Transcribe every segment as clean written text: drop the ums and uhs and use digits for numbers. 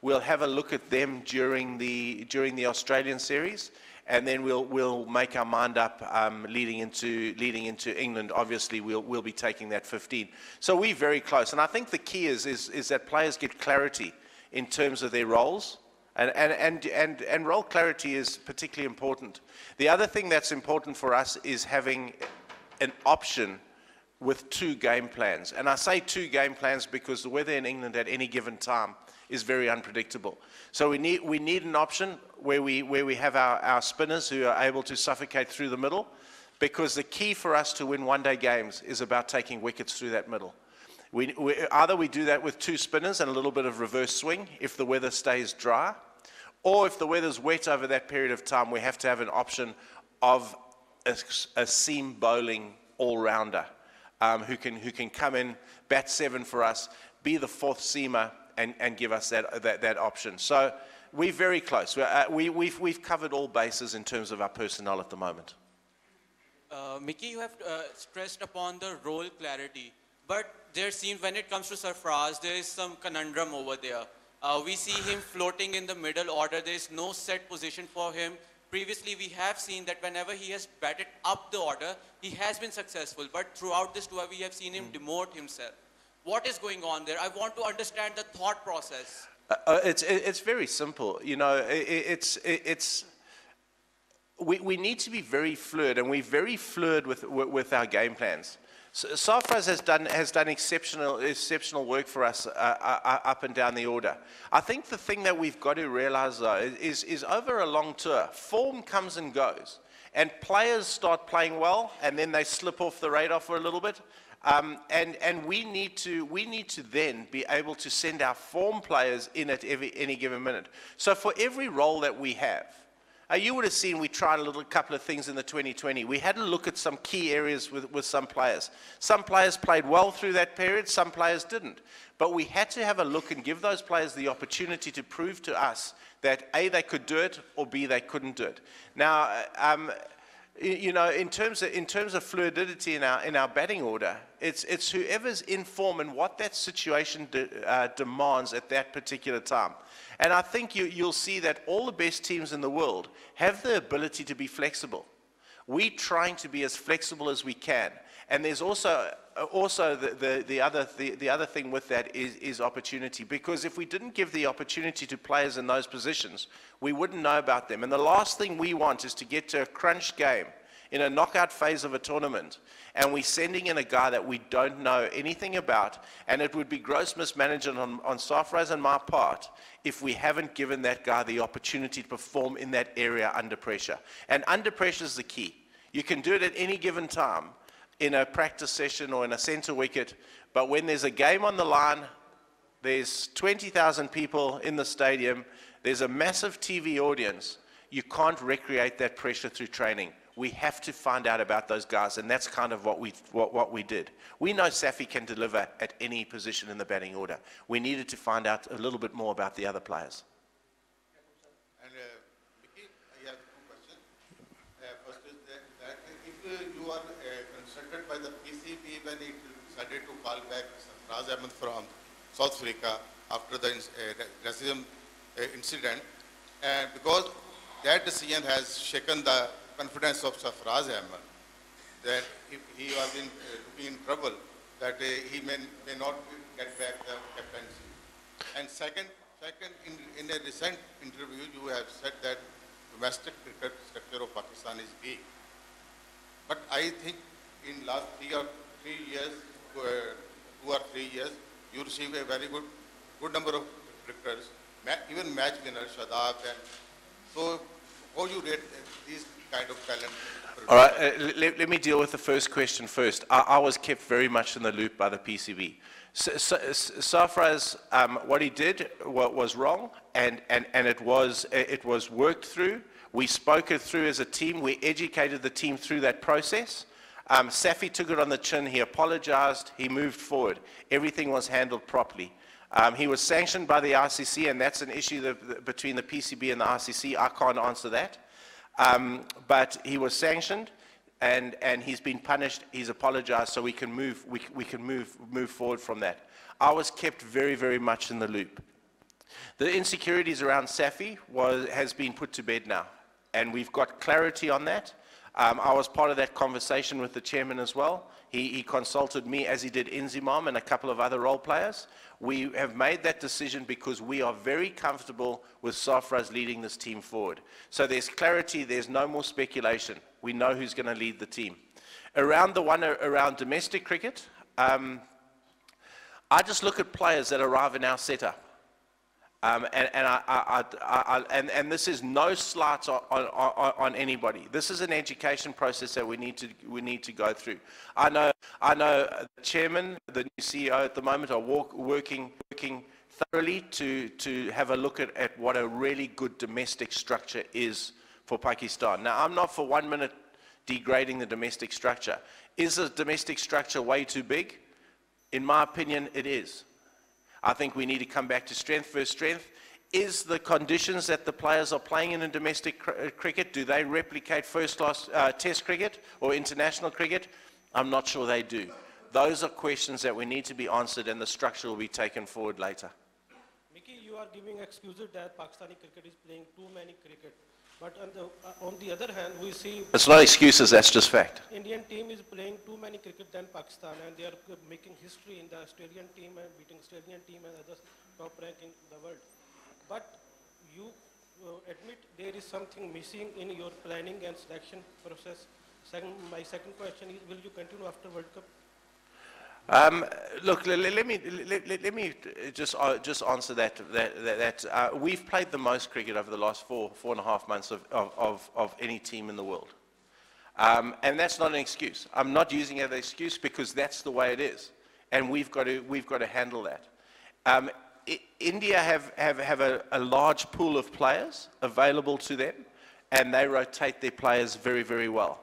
We'll have a look at them during the Australian series, and then we'll make our mind up leading into England. Obviously, we'll be taking that 15. So we're very close, and I think the key is that players get clarity in terms of their roles, and role clarity is particularly important. The other thing that's important for us is having an option with 2 game plans, and I say 2 game plans because the weather in England at any given time is very unpredictable. So we need an option where we have our spinners who are able to suffocate through the middle, because the key for us to win one-day games is about taking wickets through that middle. Either we do that with 2 spinners and a little bit of reverse swing if the weather stays dry, or if the weather's wet over that period of time, we have to have an option of a seam bowling all-rounder who can come in, bat 7 for us, be the 4th seamer, and give us that option. So we're very close. We've covered all bases in terms of our personnel at the moment. Mickey, you have stressed upon the role clarity, but there seems, when it comes to Sarfraz, there is some conundrum over there. We see him floating in the middle order. There is no set position for him. Previously, we have seen that whenever he has batted up the order, he has been successful, but throughout this tour, we have seen him demote himself. What is going on there? I want to understand the thought process. It's very simple. You know, we need to be very fluid, and we're very fluid with our game plans. Sarfraz has done exceptional work for us up and down the order. I think the thing that we've got to realize, though, is over a long tour, form comes and goes, and players start playing well, and then they slip off the radar for a little bit. And we need to then be able to send our form players in at any given minute. So for every role that we have, you would have seen we tried a couple of things in the 2020. We had a look at some key areas with some players. Some players played well through that period, some players didn't. But we had to have a look and give those players the opportunity to prove to us that A, they could do it, or B, they couldn't do it. Now, you know, in terms of fluidity in our batting order, it's whoever's in form and what that situation demands at that particular time. And I think you'll see that all the best teams in the world have the ability to be flexible. We're trying to be as flexible as we can. And there's also the other thing with that is opportunity. Because if we didn't give the opportunity to players in those positions, we wouldn't know about them. And the last thing we want is to get to a crunch game in a knockout phase of a tournament, and we're sending in a guy that we don't know anything about, and it would be gross mismanagement on Sarfraz and my part if we haven't given that guy the opportunity to perform in that area under pressure. And under pressure is the key. You can do it at any given time in a practice session or in a centre wicket, but when there's a game on the line, there's 20,000 people in the stadium, there's a massive TV audience, you can't recreate that pressure through training. We have to find out about those guys, and that's kind of what we did. We know Safi can deliver at any position in the batting order. We needed to find out a little bit more about the other players. And Vicky, I have 2 questions. First is that if you are consulted by the PCB when it decided to call back Sarfraz Ahmed from South Africa after the racism incident, and because that decision has shaken the confidence of Sarfraz Ahmed, that if he was in trouble, that he may not get back the captaincy. And second, in a recent interview, you have said that domestic cricket structure of Pakistan is weak. But I think in last 2 or 3 years, you received a very good number of cricketers, even match winners, Shadab, and so how you rate these kind of talent? All right, let me deal with the first question first. I was kept very much in the loop by the PCB. Sarfraz, what he did was wrong, and it was worked through. We spoke it through as a team. We educated the team through that process. Safi took it on the chin. He apologized. He moved forward. Everything was handled properly. He was sanctioned by the ICC, and that's an issue between the PCB and the ICC. I can't answer that. But he was sanctioned, and he's been punished. He's apologized, so we can move forward from that. I was kept very, very much in the loop. The insecurities around Safi has been put to bed now, and we've got clarity on that. I was part of that conversation with the chairman as well. He consulted me, as he did Inzimam and a couple of other role players. We have made that decision because we are very comfortable with Sarfraz leading this team forward. So there's clarity, there's no more speculation. We know who's going to lead the team. Around the one around domestic cricket, I just look at players that arrive in our setup. And this is no slight on anybody. This is an education process that we need to go through. I know the chairman, the new CEO at the moment are working thoroughly to have a look at what a really good domestic structure is for Pakistan. Now, I'm not for 1 minute degrading the domestic structure. Is the domestic structure way too big? In my opinion, it is. I think we need to come back to strength versus strength. Is the conditions that the players are playing in domestic cricket, do they replicate first-class test cricket or international cricket? I'm not sure they do. Those are questions that we need to be answered, and the structure will be taken forward later. Mickey, you are giving excuses that Pakistani cricket is playing too many cricket. But on the other hand, we see... It's not excuses, that's just fact. Indian team is playing too many cricket than Pakistan, and they are making history in the Australian team and beating Australian team and other top ranking in the world. But you admit there is something missing in your planning and selection process. My second question is, will you continue after World Cup? Look, let me just answer that. We've played the most cricket over the last four and a half months of any team in the world. And that's not an excuse. I'm not using it as an excuse because that's the way it is. And we've got to handle that. India have a large pool of players available to them, and they rotate their players very, very well.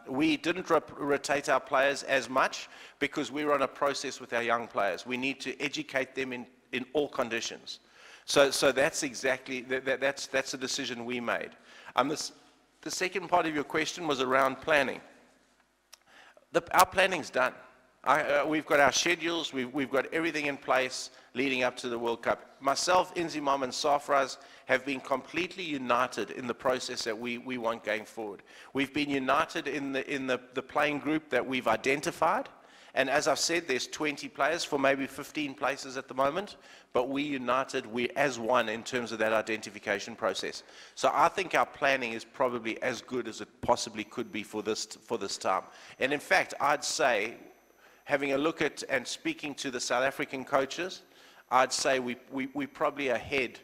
We didn't rotate our players as much because we were on a process with our young players. We need to educate them in all conditions. So that's exactly, that's a decision we made. The second part of your question was around planning. Our planning's done. We've got our schedules, we've got everything in place leading up to the World Cup. Myself, Inzimam and Sarfraz have been completely united in the process that we want going forward. We've been united in the playing group that we've identified. And as I've said, there's 20 players for maybe 15 places at the moment, but we united, we as one in terms of that identification process. So I think our planning is probably as good as it possibly could be for this time. And in fact, I'd say, having a look at and speaking to the South African coaches, I'd say we're probably ahead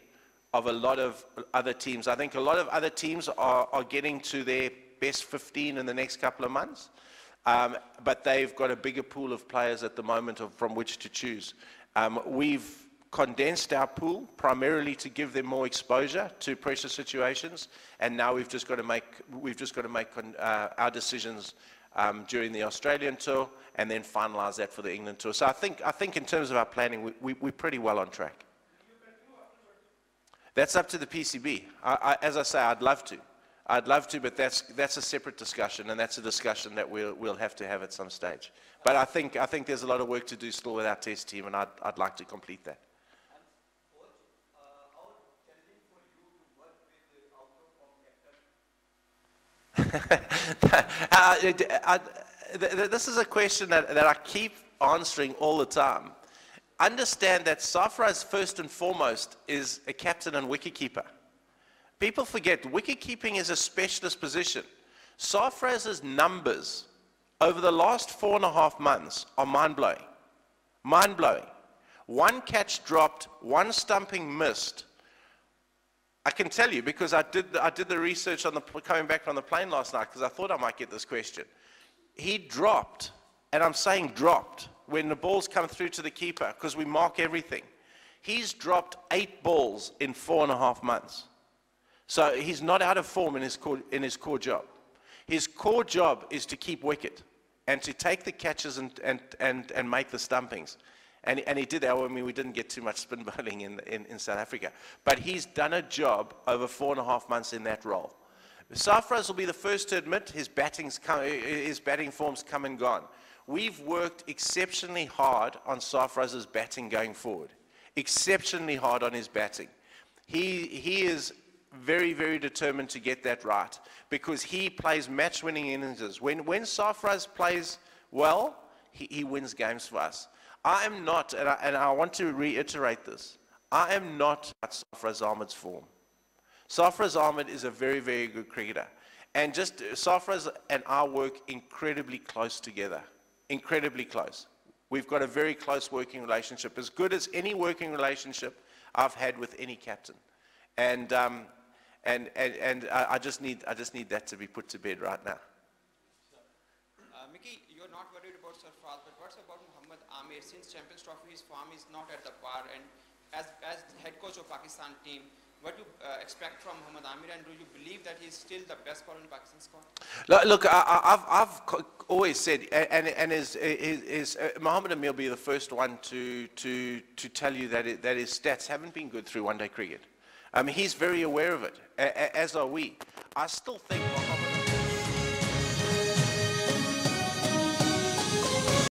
of a lot of other teams. I think a lot of other teams are getting to their best 15 in the next couple of months. But they've got a bigger pool of players at the moment from which to choose. We've condensed our pool primarily to give them more exposure to pressure situations, and now we've just got to make our decisions during the Australian tour, and then finalise that for the England tour. So I think in terms of our planning, we're pretty well on track. That's up to the PCB. As I say, I'd love to, but that's a separate discussion, and that's a discussion that we'll have to have at some stage. But I think there's a lot of work to do still with our test team, and I'd like to complete that. This is a question that I keep answering all the time. Understand that Sarfraz, first and foremost, is a captain and wicketkeeper. People forget wicketkeeping is a specialist position. Sarfraz's numbers over the last 4.5 months are mind-blowing. Mind-blowing. 1 catch dropped, 1 stumping missed. I can tell you because I did the research on coming back on the plane last night because I thought I might get this question. He dropped, and I'm saying dropped, when the balls come through to the keeper because we mark everything. He's dropped 8 balls in 4.5 months. So he's not out of form in his core job. His core job is to keep wicket and to take the catches and make the stumpings. And he did that. I mean, we didn't get too much spin bowling in South Africa. But he's done a job over 4.5 months in that role. Sarfraz will be the first to admit his batting form's come and gone. We've worked exceptionally hard on Sarfraz's batting going forward. exceptionally hard on his batting. He is very, very determined to get that right because he plays match-winning innings. When Sarfraz plays well, he wins games for us. I am not, and I want to reiterate this, I am not at Sarfraz Ahmed's form. Sarfraz Ahmed is a very, very good cricketer. And just Sarfraz and I work incredibly close together, incredibly close. We've got a very close working relationship, as good as any working relationship I've had with any captain. And I just need that to be put to bed right now. Mickey, you're not worried about Sarfraz, but what's about Muhammad Amir? Since Champions Trophy, his form is not at the par, and as head coach of Pakistan team, what do you expect from Muhammad Amir, and do you believe that he's still the best bowler in Pakistan squad? Look, I've always said, and Muhammad Amir will be the first one to tell you that his stats haven't been good through one-day cricket. He's very aware of it, as are we. I still think